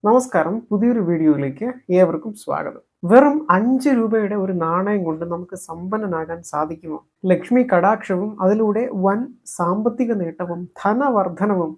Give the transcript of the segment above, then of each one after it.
നമസ്കാരം, പുതിയൊരു വീഡിയോയിലേക്ക് ഏവർക്കും സ്വാഗതം. വെറും 5 രൂപയുടെ ഒരു നാണയം കൊണ്ട് നമുക്ക് സമ്പന്നനാകാൻ സാധിക്കുമോ? ലക്ഷ്മി കടാക്ഷവും അതിലൂടെ വൻ സാമ്പത്തിക നേട്ടവും ധനവർദ്ധനവും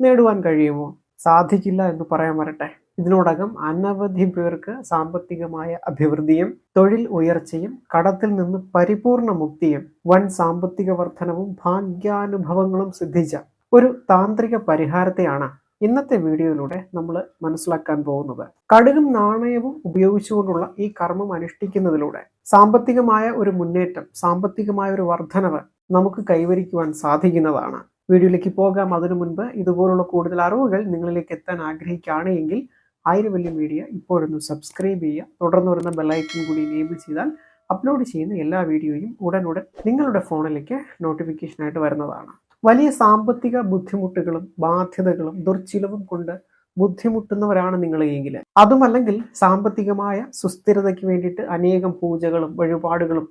നേടുവാൻ കഴിയുമോ? സാധിക്കില്ല എന്ന് പറയാൻ വരട്ടെ. ഇതിനോടകം അനവധി പേർക്ക് സാമ്പത്തികമായ അഭിവൃദ്ധിയും തൊഴിൽ ഉയർച്ചയും കടത്തിൽ നിന്ന് പരിപൂർണ മുക്തിയും വൻ സാമ്പത്തിക വർധനവും ഭാഗ്യാനുഭവങ്ങളും സിദ്ധിച്ച ഒരു താന്ത്രിക പരിഹാരത്തെയാണ് ഇന്നത്തെ വീഡിയോയിലൂടെ നമ്മൾ മനസ്സിലാക്കാൻ പോകുന്നത്. കടുകും നാണയവും ഉപയോഗിച്ചുകൊണ്ടുള്ള ഈ കർമ്മം അനുഷ്ഠിക്കുന്നതിലൂടെ സാമ്പത്തികമായ ഒരു മുന്നേറ്റം, സാമ്പത്തികമായ ഒരു വർധനവ് നമുക്ക് കൈവരിക്കുവാൻ സാധിക്കുന്നതാണ്. വീഡിയോയിലേക്ക് പോകാം. അതിനു മുൻപ് ഇതുപോലുള്ള കൂടുതൽ അറിവുകൾ നിങ്ങളിലേക്ക് എത്താൻ ആഗ്രഹിക്കുകയാണ് എങ്കിൽ ആയിരവല്യ മീഡിയ ഇപ്പോഴൊന്ന് സബ്സ്ക്രൈബ് ചെയ്യുക. തുടർന്ന് വരുന്ന ബെല്ലൈക്കൺ കൂടി എനേബിൾ ചെയ്താൽ അപ്ലോഡ് ചെയ്യുന്ന എല്ലാ വീഡിയോയും ഉടനുടൻ നിങ്ങളുടെ ഫോണിലേക്ക് നോട്ടിഫിക്കേഷനായിട്ട് വരുന്നതാണ്. വലിയ സാമ്പത്തിക ബുദ്ധിമുട്ടുകളും ബാധ്യതകളും ദുർച്ചിലവും കൊണ്ട് ബുദ്ധിമുട്ടുന്നവരാണ് നിങ്ങൾ എങ്കിൽ, അതുമല്ലെങ്കിൽ സാമ്പത്തികമായ സുസ്ഥിരതയ്ക്ക് വേണ്ടിയിട്ട് അനേകം പൂജകളും വഴിപാടുകളും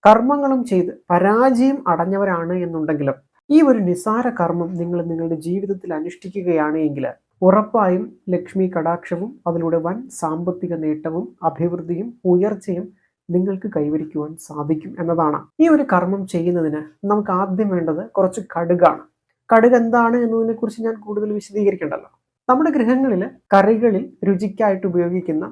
കർമ്മങ്ങളും ചെയ്ത് പരാജയം അടഞ്ഞവരാണ് എന്നുണ്ടെങ്കിലും ഈ ഒരു നിസാര കർമ്മം നിങ്ങൾ നിങ്ങളുടെ ജീവിതത്തിൽ അനുഷ്ഠിക്കുകയാണ് എങ്കിൽ ഉറപ്പായും ലക്ഷ്മി കടാക്ഷവും അതിലൂടെ വൻ സാമ്പത്തിക നേട്ടവും അഭിവൃദ്ധിയും ഉയർച്ചയും നിങ്ങൾക്ക് കൈവരിക്കുവാൻ സാധിക്കും എന്നതാണ്. ഈ ഒരു കർമ്മം ചെയ്യുന്നതിന് നമുക്ക് ആദ്യം വേണ്ടത് കുറച്ച് കടുകാണ്. കടുക് എന്താണ് എന്നതിനെ കുറിച്ച് ഞാൻ കൂടുതൽ വിശദീകരിക്കണ്ടല്ലോ. നമ്മുടെ ഗൃഹങ്ങളിൽ കറികളിൽ രുചിക്കായിട്ട് ഉപയോഗിക്കുന്ന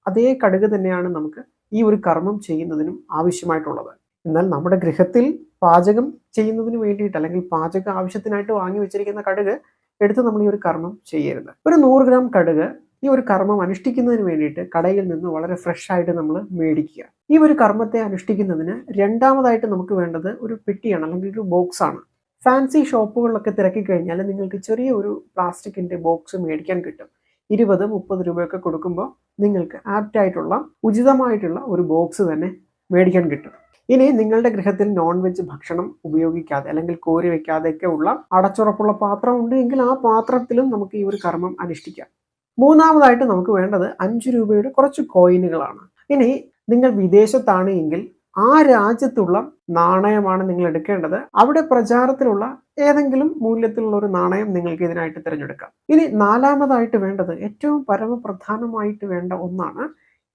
അതേ കടുക് തന്നെയാണ് നമുക്ക് ഈ ഒരു കർമ്മം ചെയ്യുന്നതിനും ആവശ്യമായിട്ടുള്ളത്. എന്നാൽ നമ്മുടെ ഗൃഹത്തിൽ പാചകം ചെയ്യുന്നതിന് വേണ്ടിയിട്ട് അല്ലെങ്കിൽ പാചക ആവശ്യത്തിനായിട്ട് വാങ്ങി വെച്ചിരിക്കുന്ന കടുക് എടുത്ത് നമ്മൾ ഈ ഒരു കർമ്മം ചെയ്യരുത്. ഒരു 100 ഗ്രാം കടുക് ഈ ഒരു കർമ്മം അനുഷ്ഠിക്കുന്നതിന് വേണ്ടിയിട്ട് കടയിൽ നിന്ന് വളരെ ഫ്രഷ് ആയിട്ട് നമ്മൾ മേടിക്കുക. ഈ ഒരു കർമ്മത്തെ അനുഷ്ഠിക്കുന്നതിന് രണ്ടാമതായിട്ട് നമുക്ക് വേണ്ടത് ഒരു പെട്ടിയാണ്, അല്ലെങ്കിൽ ഒരു ബോക്സ് ആണ്. ഫാൻസി ഷോപ്പുകളിലൊക്കെ തിരക്കി കഴിഞ്ഞാൽ നിങ്ങൾക്ക് ചെറിയ ഒരു പ്ലാസ്റ്റിക്കിന്റെ ബോക്സ് മേടിക്കാൻ കിട്ടും. 20-30 രൂപയൊക്കെ കൊടുക്കുമ്പോൾ നിങ്ങൾക്ക് ആപ്റ്റ് ആയിട്ടുള്ള ഉചിതമായിട്ടുള്ള ഒരു ബോക്സ് തന്നെ മേടിക്കാൻ കിട്ടും. ഇനി നിങ്ങളുടെ ഗൃഹത്തിൽ നോൺ വെജ് ഭക്ഷണം ഉപയോഗിക്കാതെ അല്ലെങ്കിൽ കോരി വെക്കാതെയൊക്കെ ഉള്ള അടച്ചുറപ്പുള്ള പാത്രം ഉണ്ട് എങ്കിൽ ആ പാത്രത്തിലും നമുക്ക് ഈ ഒരു കർമ്മം അനുഷ്ഠിക്കാം. മൂന്നാമതായിട്ട് നമുക്ക് വേണ്ടത് 5 രൂപയുടെ കുറച്ച് കോയിനുകളാണ്. ഇനി നിങ്ങൾ വിദേശത്താണ് എങ്കിൽ ആ രാജ്യത്തുള്ള നാണയമാണ് നിങ്ങൾ എടുക്കേണ്ടത്. അവിടെ പ്രചാരത്തിലുള്ള ഏതെങ്കിലും മൂല്യത്തിലുള്ള ഒരു നാണയം നിങ്ങൾക്ക് ഇതിനായിട്ട് തിരഞ്ഞെടുക്കാം. ഇനി നാലാമതായിട്ട് വേണ്ടത് ഏറ്റവും പരമപ്രധാനമായിട്ട് വേണ്ട ഒന്നാണ്,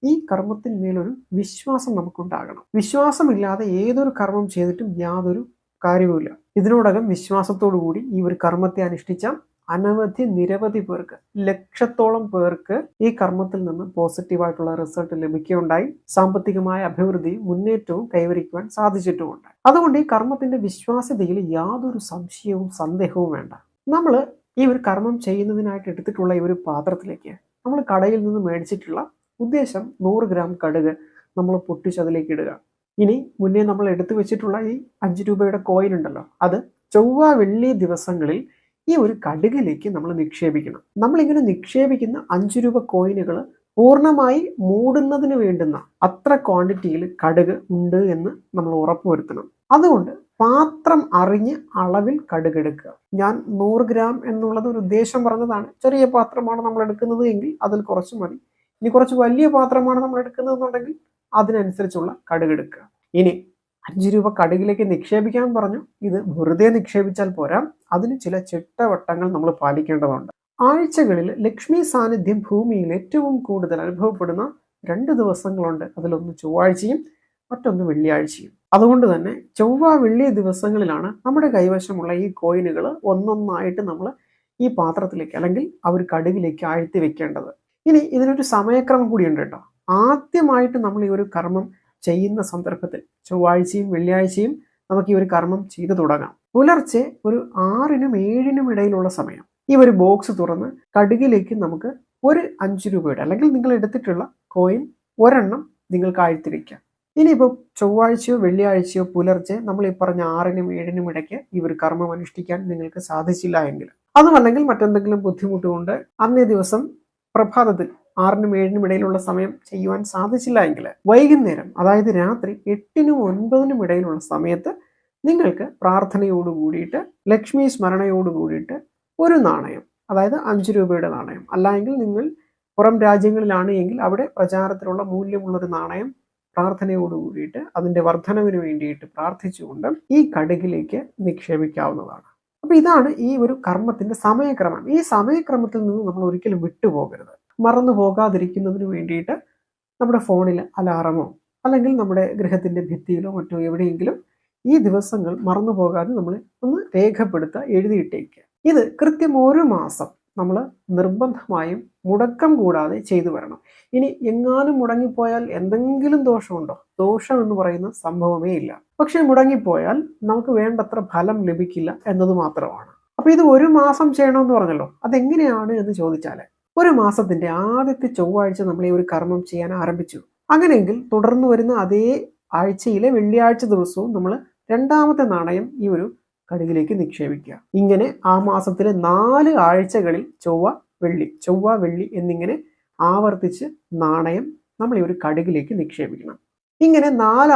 ഈ കർമ്മത്തിന്മേലൊരു വിശ്വാസം നമുക്കുണ്ടാകണം. വിശ്വാസമില്ലാതെ ഏതൊരു കർമ്മം ചെയ്തിട്ടും യാതൊരു കാര്യവുമില്ല. ഇതിനോടകം വിശ്വാസത്തോടു കൂടി ഈ ഒരു കർമ്മത്തെ അനുഷ്ഠിച്ച നിരവധി പേർക്ക്, ലക്ഷത്തോളം പേർക്ക് ഈ കർമ്മത്തിൽ നിന്ന് പോസിറ്റീവായിട്ടുള്ള റിസൾട്ട് ലഭിക്കുകയുണ്ടായി. സാമ്പത്തികമായ അഭിവൃദ്ധിയും മുന്നേറ്റവും കൈവരിക്കുവാൻ സാധിച്ചിട്ടുമുണ്ട്. അതുകൊണ്ട് ഈ കർമ്മത്തിന്റെ വിശ്വാസ്യതയിൽ യാതൊരു സംശയവും സന്ദേഹവും വേണ്ട. നമ്മൾ ഈ ഒരു കർമ്മം ചെയ്യുന്നതിനായിട്ട് എടുത്തിട്ടുള്ള ഈ ഒരു പാത്രത്തിലേക്ക് നമ്മൾ കടയിൽ നിന്ന് മേടിച്ചിട്ടുള്ള ഉദ്ദേശം 100 ഗ്രാം കടുക് നമ്മൾ പൊട്ടിച്ചതിലേക്ക് ഇടുക. ഇനി മുന്നേ നമ്മൾ എടുത്തു വെച്ചിട്ടുള്ള ഈ 5 രൂപയുടെ കോയിൻ ഉണ്ടല്ലോ, അത് ചൊവ്വ വെള്ളി ദിവസങ്ങളിൽ ഈ ഒരു കടുകിലേക്ക് നമ്മൾ നിക്ഷേപിക്കണം. നമ്മളിങ്ങനെ നിക്ഷേപിക്കുന്ന 5 രൂപ കോയിനുകൾ പൂർണ്ണമായി മൂടുന്നതിന് വേണ്ടുന്ന അത്ര ക്വാണ്ടിറ്റിയിൽ കടുക് ഉണ്ട് എന്ന് നമ്മൾ ഉറപ്പുവരുത്തണം. അതുകൊണ്ട് പാത്രം അറിഞ്ഞ് അളവിൽ കടുക് എടുക്കുക. ഞാൻ 100 ഗ്രാം എന്നുള്ളത് ഒരു ഉദ്ദേശം പറഞ്ഞതാണ്. ചെറിയ പാത്രമാണ് നമ്മൾ എടുക്കുന്നത് എങ്കിൽ അതിൽ കുറച്ച് മതി. ഇനി കുറച്ച് വലിയ പാത്രമാണ് നമ്മൾ എടുക്കുന്നതെന്നുണ്ടെങ്കിൽ അതിനനുസരിച്ചുള്ള കടുക് എടുക്കുക. ഇനി 5 രൂപ കടുകിലേക്ക് നിക്ഷേപിക്കാൻ പറഞ്ഞു. ഇത് വെറുതെ നിക്ഷേപിച്ചാൽ പോരാ, അതിന് ചില ചിട്ടവട്ടങ്ങൾ നമ്മൾ പാലിക്കേണ്ടതുണ്ട്. ആഴ്ചകളിൽ ലക്ഷ്മി സാന്നിധ്യം ഭൂമിയിൽ ഏറ്റവും കൂടുതൽ അനുഭവപ്പെടുന്ന 2 ദിവസങ്ങളുണ്ട്. അതിലൊന്ന് ചൊവ്വാഴ്ചയും മറ്റൊന്ന് വെള്ളിയാഴ്ചയും. അതുകൊണ്ട് തന്നെ ചൊവ്വ വെള്ളി ദിവസങ്ങളിലാണ് നമ്മുടെ കൈവശമുള്ള ഈ കോയിനുകൾ ഒന്നൊന്നായിട്ട് നമ്മൾ ഈ പാത്രത്തിലേക്ക് അല്ലെങ്കിൽ ആ ഒരു കടുകിലേക്ക് ആഴ്ത്തി വെക്കേണ്ടത്. ഇനി ഇതിനൊരു സമയക്രമം കൂടിയുണ്ട് കേട്ടോ. ആദ്യമായിട്ട് നമ്മൾ ഈ ഒരു കർമ്മം ചെയ്യുന്ന സന്ദർഭത്തിൽ ചൊവ്വാഴ്ചയും വെള്ളിയാഴ്ചയും നമുക്ക് ഈ ഒരു കർമ്മം ചെയ്തു തുടങ്ങാം. പുലർച്ചെ ഒരു 6-നും 7-നും ഇടയിലുള്ള സമയം ഈ ഒരു ബോക്സ് തുറന്ന് കടുകിലേക്ക് നമുക്ക് ഒരു 5 രൂപയുടെ അല്ലെങ്കിൽ നിങ്ങൾ എടുത്തിട്ടുള്ള കോയിൻ ഒരെണ്ണം നിങ്ങൾക്ക് ആഴ്ത്തി വെക്കാം. ഇനിയിപ്പോൾ ചൊവ്വാഴ്ചയോ വെള്ളിയാഴ്ചയോ പുലർച്ചെ നമ്മൾ ഈ പറഞ്ഞ 6-നും 7-നും ഇടയ്ക്ക് ഈ ഒരു കർമ്മം അനുഷ്ഠിക്കാൻ നിങ്ങൾക്ക് സാധിച്ചില്ല എങ്കിൽ, അതുമല്ലെങ്കിൽ മറ്റെന്തെങ്കിലും ബുദ്ധിമുട്ടുകൊണ്ട് അന്നേ ദിവസം പ്രഭാതത്തിൽ 6-നും 7-നും ഇടയിലുള്ള സമയം ചെയ്യുവാൻ സാധിച്ചില്ല എങ്കിൽ വൈകുന്നേരം, അതായത് രാത്രി 8-നും 9-നും ഇടയിലുള്ള സമയത്ത് നിങ്ങൾക്ക് പ്രാർത്ഥനയോട് കൂടിയിട്ട് ലക്ഷ്മി സ്മരണയോട് കൂടിയിട്ട് ഒരു നാണയം, അതായത് 5 രൂപയുടെ നാണയം, അല്ലെങ്കിൽ നിങ്ങൾ പുറം രാജ്യങ്ങളിലാണ് എങ്കിൽ അവിടെ പ്രചാരത്തിലുള്ള മൂല്യമുള്ളൊരു നാണയം പ്രാർത്ഥനയോട് കൂടിയിട്ട് അതിൻ്റെ വർധനവിന് വേണ്ടിയിട്ട് പ്രാർത്ഥിച്ചുകൊണ്ട് ഈ കടുകിലേക്ക് നിക്ഷേപിക്കാവുന്നതാണ്. അപ്പോൾ ഇതാണ് ഈ ഒരു കർമ്മത്തിന്റെ സമയക്രമം. ഈ സമയക്രമത്തിൽ നിന്ന് നമ്മൾ ഒരിക്കലും വിട്ടുപോകരുത്. മറന്നു പോകാതിരിക്കുന്നതിന് വേണ്ടിയിട്ട് നമ്മുടെ ഫോണിൽ അലാറമോ അല്ലെങ്കിൽ നമ്മുടെ ഗൃഹത്തിൻ്റെ ഭിത്തിയിലോ മറ്റോ എവിടെയെങ്കിലും ഈ ദിവസങ്ങൾ മറന്നു പോകാതെ നമ്മൾ ഒന്ന് രേഖപ്പെടുത്തുക, എഴുതിയിട്ടേക്കുക. ഇത് കൃത്യം 1 മാസം നമ്മൾ നിർബന്ധമായും മുടക്കം കൂടാതെ ചെയ്തു വരണം. ഇനി എങ്ങാനും മുടങ്ങിപ്പോയാൽ എന്തെങ്കിലും ദോഷമുണ്ടോ? ദോഷം എന്ന് പറയുന്ന സംഭവമേ ഇല്ല. പക്ഷെ മുടങ്ങിപ്പോയാൽ നമുക്ക് വേണ്ടത്ര ഫലം ലഭിക്കില്ല എന്നത് മാത്രമാണ്. അപ്പൊ ഇത് 1 മാസം ചെയ്യണമെന്ന് പറഞ്ഞല്ലോ, അതെങ്ങനെയാണ് എന്ന് ചോദിച്ചാൽ 1 മാസത്തിന്റെ ആദ്യത്തെ ചൊവ്വാഴ്ച നമ്മൾ ഈ ഒരു കർമ്മം ചെയ്യാൻ ആരംഭിച്ചു. അങ്ങനെയെങ്കിൽ തുടർന്ന് വരുന്ന അതേ ആഴ്ചയിലെ വെള്ളിയാഴ്ച ദിവസവും നമ്മൾ 2ാമത്തെ നാണയം ഈ ഒരു കടുകിലേക്ക് നിക്ഷേപിക്കുക. ഇങ്ങനെ ആ മാസത്തിലെ 4 ആഴ്ചകളിൽ ചൊവ്വ വെള്ളി എന്നിങ്ങനെ ആവർത്തിച്ച് നാണയം നമ്മൾ ഈ ഒരു കടുകിലേക്ക് നിക്ഷേപിക്കണം. ഇങ്ങനെ 4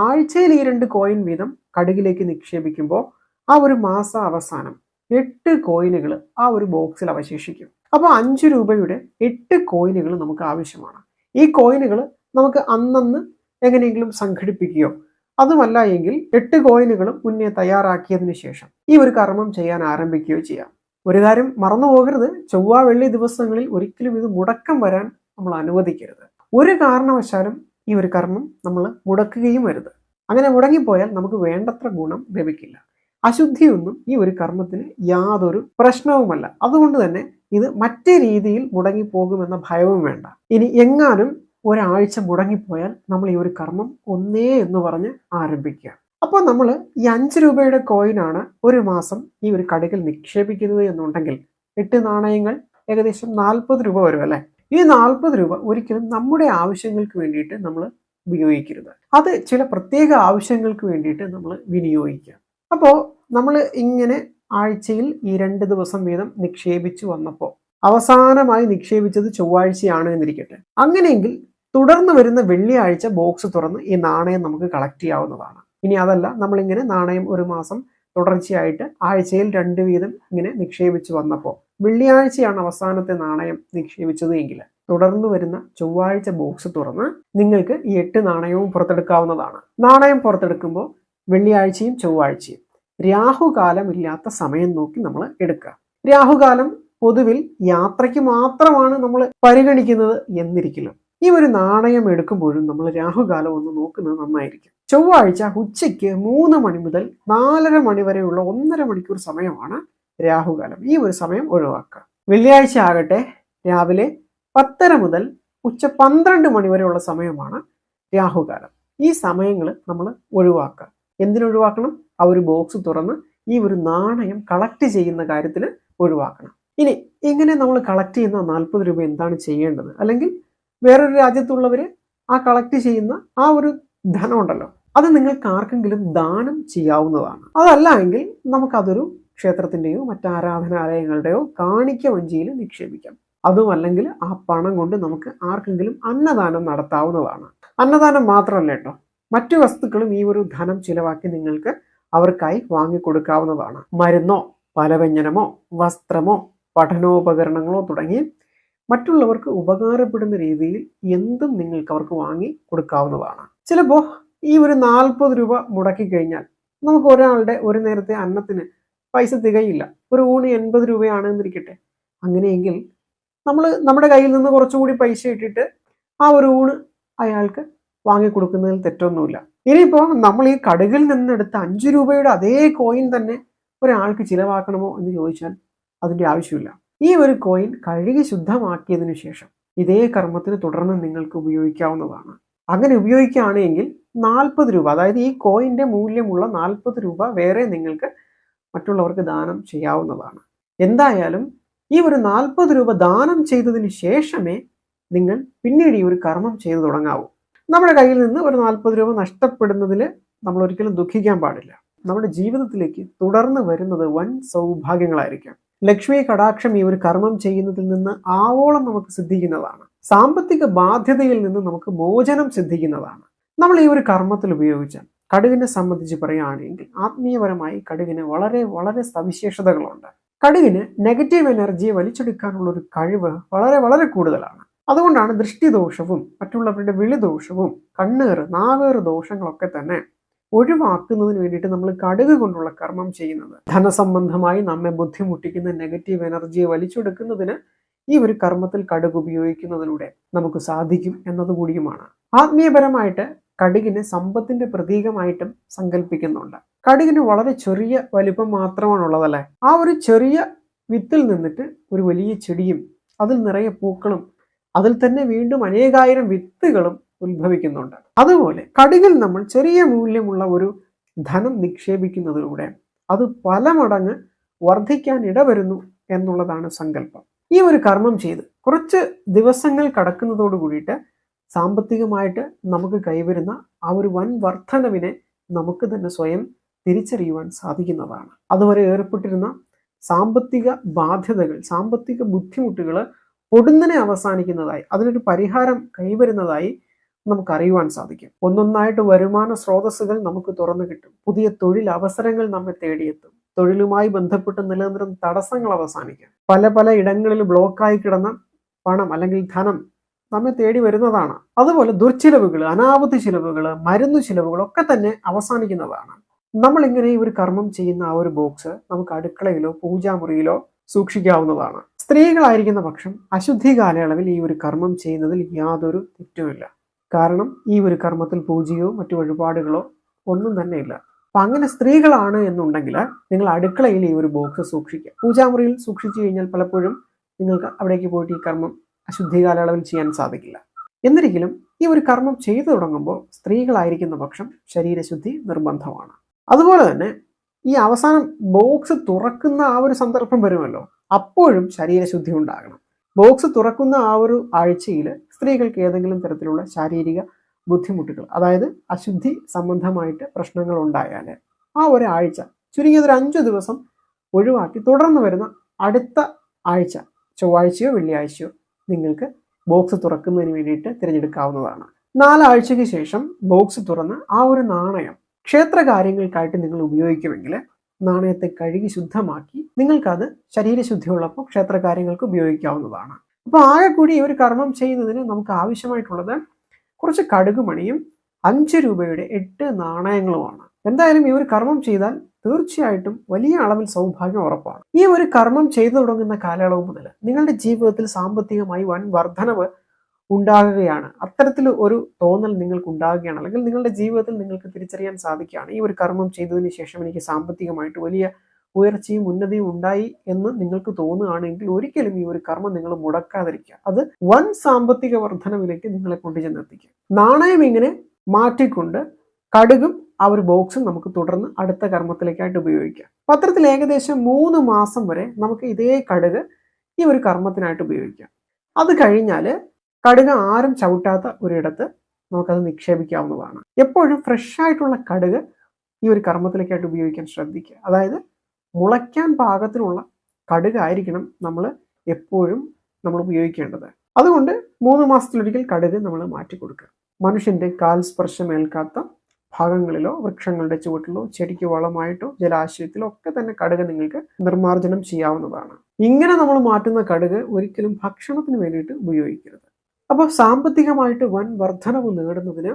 ആഴ്ചയിൽ ഈ 2 കോയിൻ വീതം കടുകിലേക്ക് നിക്ഷേപിക്കുമ്പോൾ ആ ഒരു മാസ അവസാനം 8 കോയിനുകൾ ആ ഒരു ബോക്സിൽ അവശേഷിക്കും. അപ്പോൾ 5 രൂപയുടെ 8 കോയിനുകൾ നമുക്ക് ആവശ്യമാണ്. ഈ കോയിനുകൾ നമുക്ക് അന്നന്ന് എങ്ങനെയെങ്കിലും സംഘടിപ്പിക്കുകയോ അതുമല്ല എങ്കിൽ 8 കോയിനുകളും മുന്നേ തയ്യാറാക്കിയതിനു ശേഷം ഈ ഒരു കർമ്മം ചെയ്യാൻ ആരംഭിക്കുകയോ ചെയ്യാം. ഒരു കാര്യം മറന്നു പോകരുത്, ചൊവ്വ വെള്ളി ദിവസങ്ങളിൽ ഒരിക്കലും ഇത് മുടക്കം വരാൻ നമ്മൾ അനുവദിക്കരുത്. ഒരു കാരണവശാലും ഈ ഒരു കർമ്മം നമ്മൾ മുടക്കുകയും വരുത്. അങ്ങനെ മുടങ്ങിപ്പോയാൽ നമുക്ക് വേണ്ടത്ര ഗുണം ലഭിക്കില്ല. അശുദ്ധിയൊന്നും ഈ ഒരു കർമ്മത്തിന് യാതൊരു പ്രശ്നവുമല്ല. അതുകൊണ്ട് തന്നെ ഇത് മറ്റേ രീതിയിൽ മുടങ്ങിപ്പോകുമെന്ന ഭയവും വേണ്ട. ഇനി എങ്ങാനും ഒരാഴ്ച മുടങ്ങിപ്പോയാൽ നമ്മൾ ഈ ഒരു കർമ്മം 1 എന്ന് പറഞ്ഞ് ആരംഭിക്കുക. അപ്പോൾ നമ്മൾ ഈ 5 രൂപയുടെ കോയിനാണ് 1 മാസം ഈ ഒരു കടുകിൽ നിക്ഷേപിക്കുന്നത് എന്നുണ്ടെങ്കിൽ 8 നാണയങ്ങൾ ഏകദേശം 40 രൂപ വരും അല്ലേ? ഈ 40 രൂപ ഒരിക്കലും നമ്മുടെ ആവശ്യങ്ങൾക്ക് വേണ്ടിയിട്ട് നമ്മൾ ഉപയോഗിക്കരുത്. അത് ചില പ്രത്യേക ആവശ്യങ്ങൾക്ക് വേണ്ടിയിട്ട് നമ്മൾ വിനിയോഗിക്കുക. അപ്പോൾ നമ്മൾ ഇങ്ങനെ ആഴ്ചയിൽ ഈ 2 ദിവസം വീതം നിക്ഷേപിച്ചു വന്നപ്പോൾ അവസാനമായി നിക്ഷേപിച്ചത് ചൊവ്വാഴ്ചയാണ് എന്നിരിക്കട്ടെ. അങ്ങനെയെങ്കിൽ തുടർന്ന് വരുന്ന വെള്ളിയാഴ്ച ബോക്സ് തുറന്ന് ഈ നാണയം നമുക്ക് കളക്ട് ചെയ്യാവുന്നതാണ്. ഇനി അതല്ല, നമ്മളിങ്ങനെ നാണയം 1 മാസം തുടർച്ചയായിട്ട് ആഴ്ചയിൽ 2 വീതം ഇങ്ങനെ നിക്ഷേപിച്ചു വന്നപ്പോൾ വെള്ളിയാഴ്ചയാണ് അവസാനത്തെ നാണയം നിക്ഷേപിച്ചത് എങ്കിൽ തുടർന്ന് വരുന്ന ചൊവ്വാഴ്ച ബോക്സ് തുറന്ന് നിങ്ങൾക്ക് ഈ 8 നാണയവും പുറത്തെടുക്കാവുന്നതാണ്. നാണയം പുറത്തെടുക്കുമ്പോൾ വെള്ളിയാഴ്ചയും ചൊവ്വാഴ്ചയും രാഹുകാലം ഇല്ലാത്ത സമയം നോക്കി നമ്മൾ എടുക്കുക. രാഹുകാലം പൊതുവിൽ യാത്രയ്ക്ക് മാത്രമാണ് നമ്മൾ പരിഗണിക്കുന്നത് എന്നിരിക്കില്ല. ഈ ഒരു നാണയം എടുക്കുമ്പോഴും നമ്മൾ രാഹുകാലം ഒന്ന് നോക്കുന്നത് നന്നായിരിക്കും. ചൊവ്വാഴ്ച ഉച്ചയ്ക്ക് 3 മണി മുതൽ 4:30 മണി വരെയുള്ള 1.5 മണിക്കൂർ സമയമാണ് രാഹുകാലം. ഈ ഒരു സമയം ഒഴിവാക്കുക. വെള്ളിയാഴ്ച ആകട്ടെ രാവിലെ 10:30 മുതൽ ഉച്ച 12 മണി വരെയുള്ള സമയമാണ് രാഹുകാലം. ഈ സമയങ്ങൾ നമ്മൾ ഒഴിവാക്കുക. എന്തിനൊഴിവാക്കണം? ആ ഒരു ബോക്സ് തുറന്ന് ഈ ഒരു നാണയം കളക്ട് ചെയ്യുന്ന കാര്യത്തിൽ ഒഴിവാക്കണം. ഇനി ഇങ്ങനെ നമ്മൾ കളക്ട് ചെയ്യുന്ന 40 രൂപ എന്താണ് ചെയ്യേണ്ടത്? അല്ലെങ്കിൽ വേറൊരു രാജ്യത്തുള്ളവർ ആ കളക്ട് ചെയ്യുന്ന ആ ഒരു ധനം ഉണ്ടല്ലോ, അത് നിങ്ങൾക്ക് ആർക്കെങ്കിലും ദാനം ചെയ്യാവുന്നതാണ്. അതല്ല എങ്കിൽ നമുക്കതൊരു ക്ഷേത്രത്തിൻ്റെയോ മറ്റാരാധനാലയങ്ങളുടെയോ കാണിക്ക വഞ്ചിയിൽ നിക്ഷേപിക്കാം. അതുമല്ലെങ്കിൽ ആ പണം കൊണ്ട് നമുക്ക് ആർക്കെങ്കിലും അന്നദാനം നടത്താവുന്നതാണ്. അന്നദാനം മാത്രമല്ല കേട്ടോ, മറ്റു വസ്തുക്കളും ഈ ഒരു ധനം ചിലവാക്കി നിങ്ങൾക്ക് അവർക്കായി വാങ്ങിക്കൊടുക്കാവുന്നതാണ്. മരുന്നോ പലവ്യഞ്ജനമോ വസ്ത്രമോ പഠനോപകരണങ്ങളോ തുടങ്ങി മറ്റുള്ളവർക്ക് ഉപകാരപ്പെടുന്ന രീതിയിൽ എന്തും നിങ്ങൾക്ക് അവർക്ക് വാങ്ങി കൊടുക്കാവുന്നതാണ്. ചിലപ്പോൾ ഈ ഒരു 40 രൂപ മുടക്കി കഴിഞ്ഞാൽ നമുക്ക് ഒരാളുടെ ഒരു നേരത്തെ അന്നത്തിന് പൈസ തികയില്ല. ഒരു ഊണ് 80 രൂപയാണ് എന്നിരിക്കട്ടെ. അങ്ങനെയെങ്കിൽ നമ്മൾ നമ്മുടെ കയ്യിൽ നിന്ന് കുറച്ചുകൂടി പൈസ ഇട്ടിട്ട് ആ ഒരു ഊണ് അയാൾക്ക് വാങ്ങിക്കൊടുക്കുന്നതിൽ തെറ്റൊന്നുമില്ല. ഇനിയിപ്പോൾ നമ്മൾ ഈ കടുകിൽ നിന്നെടുത്ത 5 രൂപയുടെ അതേ കോയിൻ തന്നെ ഒരാൾക്ക് ചിലവാക്കണമോ എന്ന് ചോദിച്ചാൽ അതിൻ്റെ ആവശ്യമില്ല. ഈ ഒരു കോയിൻ കഴുകി ശുദ്ധമാക്കിയതിനു ശേഷം ഇതേ കർമ്മത്തിന് തുടർന്ന് നിങ്ങൾക്ക് ഉപയോഗിക്കാവുന്നതാണ്. അങ്ങനെ ഉപയോഗിക്കുകയാണെങ്കിൽ 40 രൂപ, അതായത് ഈ കോയിൻ്റെ മൂല്യമുള്ള 40 രൂപ വേറെ നിങ്ങൾക്ക് മറ്റുള്ളവർക്ക് ദാനം ചെയ്യാവുന്നതാണ്. എന്തായാലും ഈ ഒരു 40 രൂപ ദാനം ചെയ്തതിന് ശേഷമേ നിങ്ങൾ പിന്നീട് ഈ ഒരു കർമ്മം ചെയ്തു തുടങ്ങാവൂ. നമ്മുടെ കയ്യിൽ നിന്ന് ഒരു 40 രൂപ നഷ്ടപ്പെടുന്നതിൽ നമ്മൾ ഒരിക്കലും ദുഃഖിക്കാൻ പാടില്ല. നമ്മുടെ ജീവിതത്തിലേക്ക് തുടർന്ന് വരുന്നത് വൻ സൗഭാഗ്യങ്ങളായിരിക്കാം. ലക്ഷ്മി കടാക്ഷം ഈ ഒരു കർമ്മം ചെയ്യുന്നതിൽ നിന്ന് ആവോളം നമുക്ക് സിദ്ധിക്കുന്നതാണ്. സാമ്പത്തിക ബാധ്യതയിൽ നിന്ന് നമുക്ക് മോചനം സിദ്ധിക്കുന്നതാണ്. നമ്മൾ ഈ ഒരു കർമ്മത്തിൽ ഉപയോഗിച്ച കടുകിനെ സംബന്ധിച്ച് പറയുകയാണെങ്കിൽ ആത്മീയപരമായി കടുകിന് വളരെ വളരെ സവിശേഷതകളുണ്ട്. കടുകിന് നെഗറ്റീവ് എനർജിയെ വലിച്ചെടുക്കാനുള്ള ഒരു കഴിവ് വളരെ വളരെ കൂടുതലാണ്. അതുകൊണ്ടാണ് ദൃഷ്ടിദോഷവും മറ്റുള്ളവരുടെ വിളിദോഷവും കണ്ണേറ് നാവേറ് ദോഷങ്ങളൊക്കെ തന്നെ ഒഴിവാക്കുന്നതിന് വേണ്ടിയിട്ട് നമ്മൾ കടുക് കൊണ്ടുള്ള കർമ്മം ചെയ്യുന്നത്. ധനസംബന്ധമായി നമ്മെ ബുദ്ധിമുട്ടിക്കുന്ന നെഗറ്റീവ് എനർജിയെ വലിച്ചെടുക്കുന്നതിന് ഈ ഒരു കർമ്മത്തിൽ കടുക് ഉപയോഗിക്കുന്നതിലൂടെ നമുക്ക് സാധിക്കും എന്നതുകൂടിയുമാണ്. ആത്മീയപരമായിട്ട് കടുകിനെ സമ്പത്തിന്റെ പ്രതീകമായിട്ടും സങ്കല്പിക്കുന്നുണ്ട്. കടുകിന് വളരെ ചെറിയ വലിപ്പം മാത്രമാണുള്ളതല്ലേ. ആ ഒരു ചെറിയ വിത്തിൽ നിന്നിട്ട് ഒരു വലിയ ചെടിയും അതിൽ നിറയെ പൂക്കളും അതിൽ തന്നെ വീണ്ടും അനേകായിരം വിത്തുകളും ഉത്ഭവിക്കുന്നുണ്ട്. അതുപോലെ കടുകിൽ നമ്മൾ ചെറിയ മൂല്യമുള്ള ഒരു ധനം നിക്ഷേപിക്കുന്നതിലൂടെ അത് പല മടങ്ങ് വർദ്ധിക്കാൻ ഇടവരുന്നു എന്നുള്ളതാണ് സങ്കല്പം. ഈ ഒരു കർമ്മം ചെയ്ത് കുറച്ച് ദിവസങ്ങൾ കടക്കുന്നതോട് കൂടിയിട്ട് സാമ്പത്തികമായിട്ട് നമുക്ക് കൈവരുന്ന ആ ഒരു വൻ വർധനവിനെ നമുക്ക് തന്നെ സ്വയം തിരിച്ചറിയുവാൻ സാധിക്കുന്നതാണ്. അതുവരെ ഏർപ്പെട്ടിരുന്ന സാമ്പത്തിക ബാധ്യതകൾ, സാമ്പത്തിക ബുദ്ധിമുട്ടുകൾ പൊടുന്നനെ അവസാനിക്കുന്നതായി, അതിനൊരു പരിഹാരം കൈവരുന്നതായി നമുക്കറിയുവാൻ സാധിക്കും. ഒന്നൊന്നായിട്ട് വരുമാന സ്രോതസ്സുകൾ നമുക്ക് തുറന്നു കിട്ടും. പുതിയ തൊഴിൽ അവസരങ്ങൾ നമ്മെ തേടിയെത്തും. തൊഴിലുമായി ബന്ധപ്പെട്ട് നിലനിന്നിരുന്ന തടസ്സങ്ങൾ അവസാനിക്കും. പല പല ഇടങ്ങളിൽ ബ്ലോക്കായി കിടന്ന പണം അല്ലെങ്കിൽ ധനം നമ്മെ തേടി വരുന്നതാണ്. അതുപോലെ ദുർച്ചിലവുകൾ, അനാവധി ചിലവുകൾ, മരുന്നു ചിലവുകൾ ഒക്കെ തന്നെ അവസാനിക്കുന്നതാണ്. നമ്മൾ ഇങ്ങനെ ഈ ഒരു കർമ്മം ചെയ്യുന്ന ആ ഒരു ബോക്സ് നമുക്ക് അടുക്കളയിലോ പൂജാമുറിയിലോ സൂക്ഷിക്കാവുന്നതാണ്. സ്ത്രീകളായിരിക്കുന്ന പക്ഷം അശുദ്ധി കാലയളവിൽ ഈ ഒരു കർമ്മം ചെയ്യുന്നതിൽ യാതൊരു തെറ്റുമില്ല. കാരണം ഈ ഒരു കർമ്മത്തിൽ പൂജയോ മറ്റു വഴിപാടുകളോ ഒന്നും തന്നെ ഇല്ല. അപ്പൊ അങ്ങനെ സ്ത്രീകളാണ് എന്നുണ്ടെങ്കിൽ നിങ്ങൾ അടുക്കളയിൽ ഈ ഒരു ബോക്സ് സൂക്ഷിക്കുക. പൂജാമുറിയിൽ സൂക്ഷിച്ചു കഴിഞ്ഞാൽ പലപ്പോഴും നിങ്ങൾക്ക് അവിടേക്ക് പോയിട്ട് ഈ കർമ്മം അശുദ്ധി കാലയളവിൽ ചെയ്യാൻ സാധിക്കില്ല. എന്നിരിക്കലും ഈ ഒരു കർമ്മം ചെയ്തു തുടങ്ങുമ്പോൾ സ്ത്രീകളായിരിക്കുന്ന പക്ഷം ശരീരശുദ്ധി നിർബന്ധമാണ്. അതുപോലെ തന്നെ ഈ അവസാനം ബോക്സ് തുറക്കുന്ന ആ ഒരു സന്ദർഭം വരുമല്ലോ, അപ്പോഴും ശരീരശുദ്ധി ഉണ്ടാകണം. ബോക്സ് തുറക്കുന്ന ആ ഒരു ആഴ്ചയിൽ സ്ത്രീകൾക്ക് ഏതെങ്കിലും തരത്തിലുള്ള ശാരീരിക ബുദ്ധിമുട്ടുകൾ, അതായത് അശുദ്ധി സംബന്ധമായിട്ട് പ്രശ്നങ്ങൾ ഉണ്ടായാൽ ആ ഒരാഴ്ച ചുരുങ്ങിയത് ഒരു 5 ദിവസം ഒഴിവാക്കി തുടർന്ന് വരുന്ന അടുത്ത ആഴ്ച ചൊവ്വാഴ്ചയോ വെള്ളിയാഴ്ചയോ നിങ്ങൾക്ക് ബോക്സ് തുറക്കുന്നതിന് വേണ്ടിയിട്ട് തിരഞ്ഞെടുക്കാവുന്നതാണ്. 4 ആഴ്ചയ്ക്ക് ശേഷം ബോക്സ് തുറന്ന് ആ ഒരു നാണയം ക്ഷേത്ര കാര്യങ്ങൾക്കായിട്ട് നിങ്ങൾ ഉപയോഗിക്കുമെങ്കിൽ നാണയത്തെ കഴുകി ശുദ്ധമാക്കി നിങ്ങൾക്കത് ശരീരശുദ്ധിയുള്ളപ്പോൾ ക്ഷേത്ര കാര്യങ്ങൾക്ക് ഉപയോഗിക്കാവുന്നതാണ്. അപ്പോൾ ആകെ കൂടി ഈ ഒരു കർമ്മം ചെയ്യുന്നതിന് നമുക്ക് ആവശ്യമായിട്ടുള്ളത് കുറച്ച് കടുകുമണിയും 5 രൂപയുടെ 8 നാണയങ്ങളുമാണ്. എന്തായാലും ഈ ഒരു കർമ്മം ചെയ്താൽ തീർച്ചയായിട്ടും വലിയ അളവിൽ സൗഭാഗ്യം ഉറപ്പാണ്. ഈ ഒരു കർമ്മം ചെയ്തു തുടങ്ങുന്ന കാലയളവ് മുതൽ നിങ്ങളുടെ ജീവിതത്തിൽ സാമ്പത്തികമായി വൻ വർധനവ് ഉണ്ടാകുകയാണ്. അത്തരത്തിൽ ഒരു തോന്നൽ നിങ്ങൾക്ക് ഉണ്ടാകുകയാണ്, അല്ലെങ്കിൽ നിങ്ങളുടെ ജീവിതത്തിൽ നിങ്ങൾക്ക് തിരിച്ചറിയാൻ സാധിക്കുകയാണ് ഈ ഒരു കർമ്മം ചെയ്തതിന് ശേഷം എനിക്ക് സാമ്പത്തികമായിട്ട് വലിയ ഉയർച്ചയും ഉന്നതിയും ഉണ്ടായി എന്ന് നിങ്ങൾക്ക് തോന്നുകയാണെങ്കിൽ ഒരിക്കലും ഈ ഒരു കർമ്മം നിങ്ങൾ മുടക്കാതിരിക്കുക. അത് വൻ സാമ്പത്തിക വർധനവിലേക്ക് നിങ്ങളെ കൊണ്ടുചെന്നെത്തിക്കുക. നാണയം ഇങ്ങനെ മാറ്റിക്കൊണ്ട് കടുകും ആ ഒരു ബോക്സും നമുക്ക് തുടർന്ന് അടുത്ത കർമ്മത്തിലേക്കായിട്ട് ഉപയോഗിക്കാം. പത്രത്തിൽ ഏകദേശം 3 മാസം വരെ നമുക്ക് ഇതേ കടുക് ഈ ഒരു കർമ്മത്തിനായിട്ട് ഉപയോഗിക്കാം. അത് കഴിഞ്ഞാൽ കടുക് ആരും ചവിട്ടാത്ത ഒരിടത്ത് നമുക്കത് നിക്ഷേപിക്കാവുന്നതാണ്. എപ്പോഴും ഫ്രഷ് ആയിട്ടുള്ള കടുക് ഈ ഒരു കർമ്മത്തിലേക്കായിട്ട് ഉപയോഗിക്കാൻ ശ്രദ്ധിക്കുക. അതായത് മുളയ്ക്കാൻ പാകത്തിലുള്ള കടുകായിരിക്കണം നമ്മൾ എപ്പോഴും ഉപയോഗിക്കേണ്ടത്. അതുകൊണ്ട് 3 മാസത്തിലൊരിക്കൽ കടുക് നമ്മൾ മാറ്റി കൊടുക്കുക. മനുഷ്യന്റെ കാൽ സ്പർശമേൽക്കാത്ത ഭാഗങ്ങളിലോ വൃക്ഷങ്ങളുടെ ചുവട്ടിലോ ചെടിക്ക് വളമായിട്ടോ ജലാശയത്തിലോ ഒക്കെ തന്നെ കടുക് നിങ്ങൾക്ക് നിർമ്മാർജ്ജനം ചെയ്യാവുന്നതാണ്. ഇങ്ങനെ നമ്മൾ മാറ്റുന്ന കടുക് ഒരിക്കലും ഭക്ഷണത്തിന് വേണ്ടിയിട്ട് ഉപയോഗിക്കരുത്. അപ്പോൾ സാമ്പത്തികമായിട്ട് വൻ വർധനവ് നേടുന്നതിന്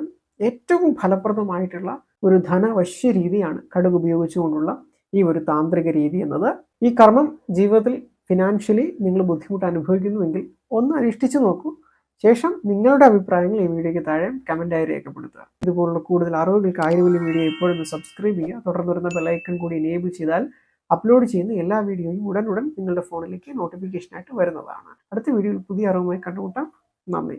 ഏറ്റവും ഫലപ്രദമായിട്ടുള്ള ഒരു ധനവശ്യ രീതിയാണ് കടുക് ഉപയോഗിച്ചുകൊണ്ടുള്ള ഈ ഒരു താന്ത്രിക രീതി എന്നത്. ഈ കർമ്മം ജീവിതത്തിൽ ഫിനാൻഷ്യലി നിങ്ങൾ ബുദ്ധിമുട്ട് അനുഭവിക്കുന്നുവെങ്കിൽ ഒന്ന് അനുഷ്ഠിച്ചു നോക്കൂ. ശേഷം നിങ്ങളുടെ അഭിപ്രായങ്ങൾ ഈ വീഡിയോയ്ക്ക് താഴെ കമൻ്റായി രേഖപ്പെടുത്തുക. ഇതുപോലുള്ള കൂടുതൽ അറിവുകൾക്ക് ആയിരവല്യം വീഡിയോ ഇപ്പോഴൊന്ന് സബ്സ്ക്രൈബ് ചെയ്യുക. തുടർന്ന് വരുന്ന ബെല്ലൈക്കൺ കൂടി എനേബിൾ ചെയ്താൽ അപ്ലോഡ് ചെയ്യുന്ന എല്ലാ വീഡിയോയും ഉടൻ നിങ്ങളുടെ ഫോണിലേക്ക് നോട്ടിഫിക്കേഷനായിട്ട് വരുന്നതാണ്. അടുത്ത വീഡിയോയിൽ പുതിയ അറിവുമായി കണ്ടുമുട്ടാം. നന്ദി.